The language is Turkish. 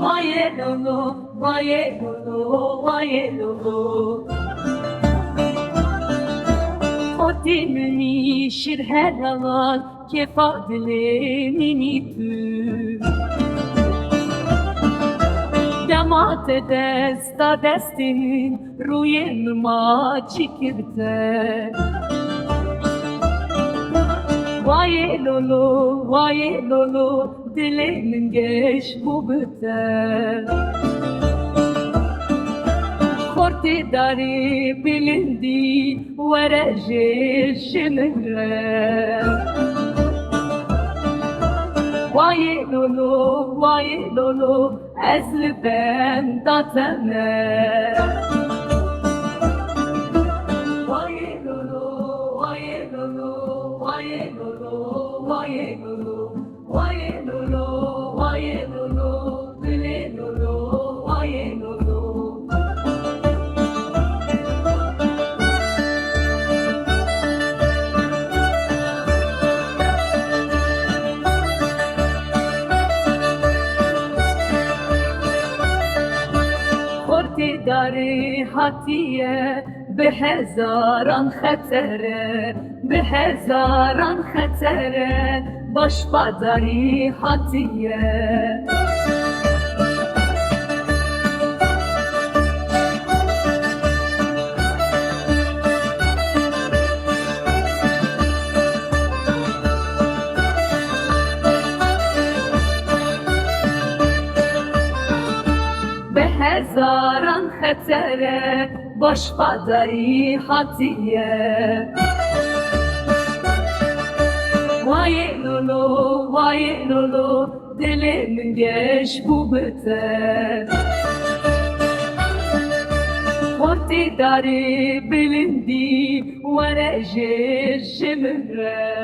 Vaye lulu, vaye lulu, vaye lulu. Odimni şirher alan kefadilini tü. Damat desta destin ruyen ma çikirte. Vaye lolo, dilimin geç bu biter. Korti dari bilindi, verece şimre. Vaye lolo, ezli ben datene. Vaye lolo, vaye lolo, vaye lolo, vaye lolo, vaye lolo, vaye lolo, dile lolo, vaye lolo. Dari hatiye behezaran xetere, behezaran xetere, başbadari hatiye. Behezaran xetere, başbadari hatiye. Vaye lolo, dilimin geç bu biter. Korti dari bilindi, verece şimre.